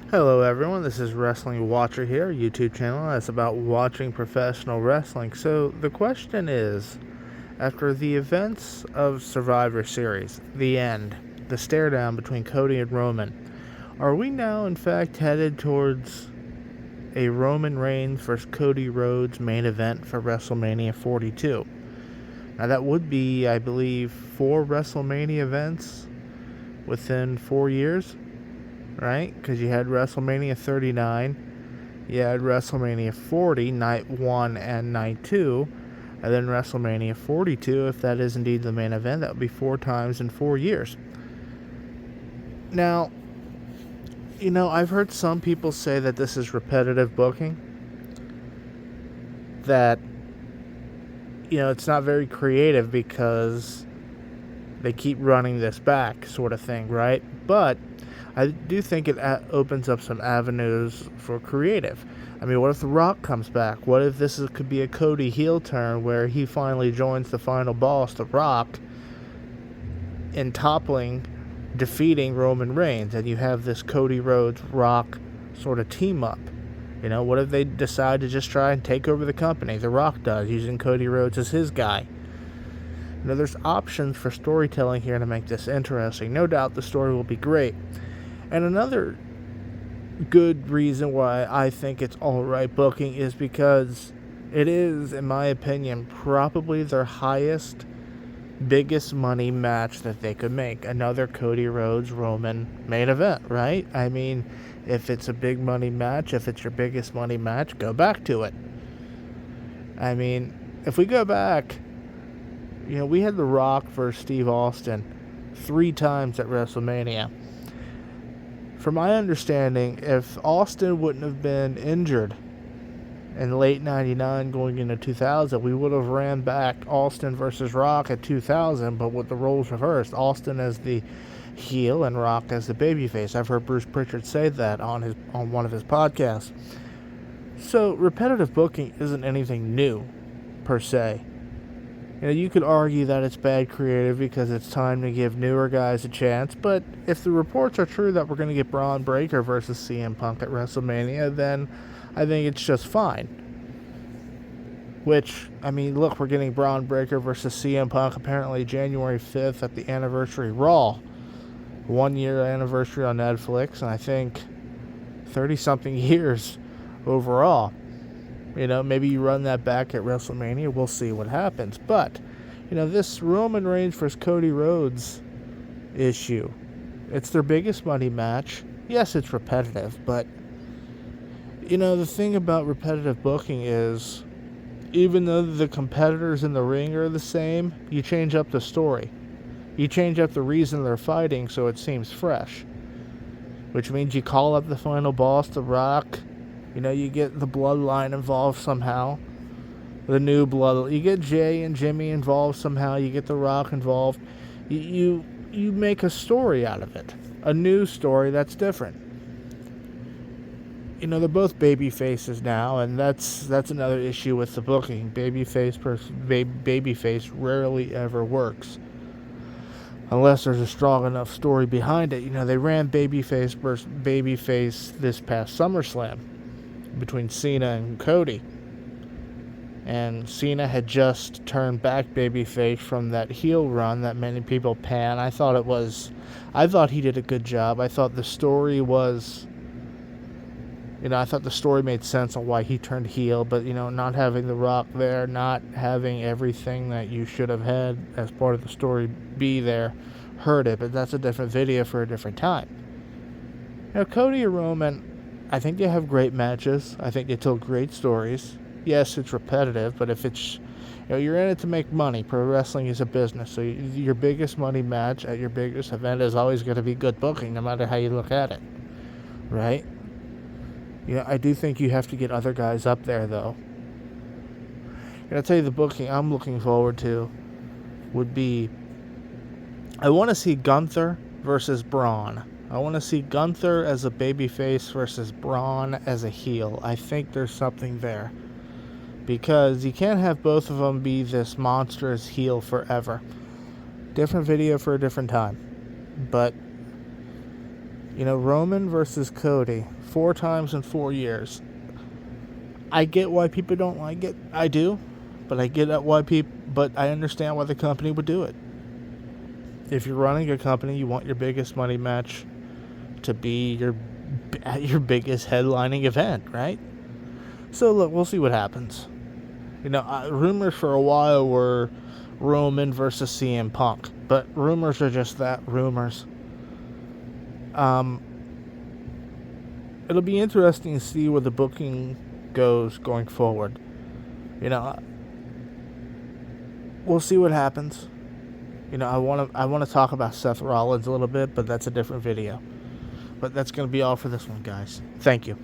Hello everyone, this is Wrestling Watcher here, YouTube channel that's about watching professional wrestling. So the question is, after the events of Survivor Series, the end, the stare down between Cody and Roman, are we now in fact headed towards a Roman Reigns versus Cody Rhodes main event for WrestleMania 42? Now that would be, I believe, 4 WrestleMania events within 4 years. Right? Because you had WrestleMania 39, you had WrestleMania 40, Night 1 and Night 2, and then WrestleMania 42, if that is indeed the main event, that would be 4 times in 4 years. Now, I've heard some people say that this is repetitive booking, that, it's not very creative because they keep running this back, sort of thing, right? But I do think it opens up some avenues for creative. I mean, what if The Rock comes back? What if could be a Cody heel turn where he finally joins the final boss, The Rock, in defeating Roman Reigns, and you have this Cody Rhodes Rock sort of team up? What if they decide to just try and take over the company? The Rock does, using Cody Rhodes as his guy. There's options for storytelling here to make this interesting. No doubt the story will be great. And another good reason why I think it's alright booking is because it is, in my opinion, probably their highest, biggest money match that they could make. Another Cody Rhodes Roman main event, right? I mean, if it's a big money match, if it's your biggest money match, go back to it. I mean, if we go back, we had The Rock versus Steve Austin 3 times at WrestleMania. From my understanding, if Austin wouldn't have been injured in late 99 going into 2000, we would have ran back Austin versus Rock at 2000, but with the roles reversed. Austin as the heel and Rock as the babyface. I've heard Bruce Pritchard say that on one of his podcasts. So repetitive booking isn't anything new, per se. You could argue that it's bad creative because it's time to give newer guys a chance, but if the reports are true that we're going to get Braun Breaker versus CM Punk at WrestleMania, then I think it's just fine. Which, look, we're getting Braun Breaker versus CM Punk apparently January 5th at the Anniversary Raw. 1-year anniversary on Netflix, and I think 30-something years overall. Maybe you run that back at WrestleMania. We'll see what happens. But, this Roman Reigns versus Cody Rhodes issue, it's their biggest money match. Yes, it's repetitive, but, the thing about repetitive booking is, even though the competitors in the ring are the same, you change up the story. You change up the reason they're fighting so it seems fresh. Which means you call up the final boss, The Rock. You get the bloodline involved somehow. The new blood. You get Jay and Jimmy involved somehow. You get The Rock involved. You make a story out of it. A new story that's different. They're both baby faces now, and that's another issue with the booking. Babyface rarely ever works. Unless there's a strong enough story behind it. They ran babyface versus babyface this past SummerSlam between Cena and Cody. And Cena had just turned back babyface from that heel run that many people pan. I thought he did a good job. I thought the story was, I thought the story made sense on why he turned heel, but, not having The Rock there, not having everything that you should have had as part of the story be there, hurt it, but that's a different video for a different time. Cody and Roman, I think they have great matches. I think they tell great stories. Yes, it's repetitive, but if it's, you're in it to make money. Pro wrestling is a business, so your biggest money match at your biggest event is always going to be good booking, no matter how you look at it, right? I do think you have to get other guys up there, though. I'll tell you, the booking I'm looking forward to would be, I want to see Gunther versus Braun. I want to see Gunther as a babyface versus Braun as a heel. I think there's something there. Because you can't have both of them be this monstrous heel forever. Different video for a different time. But Roman versus Cody 4 times in 4 years. I get why people don't like it. I do, but But I understand why the company would do it. If you're running a company, you want your biggest money match to be your biggest headlining event, right? So look, we'll see what happens. Rumors for a while were Roman versus CM Punk, but rumors are just that, rumors. It'll be interesting to see where the booking goes going forward. We'll see what happens. I want to talk about Seth Rollins a little bit, but that's a different video. But that's going to be all for this one, guys. Thank you.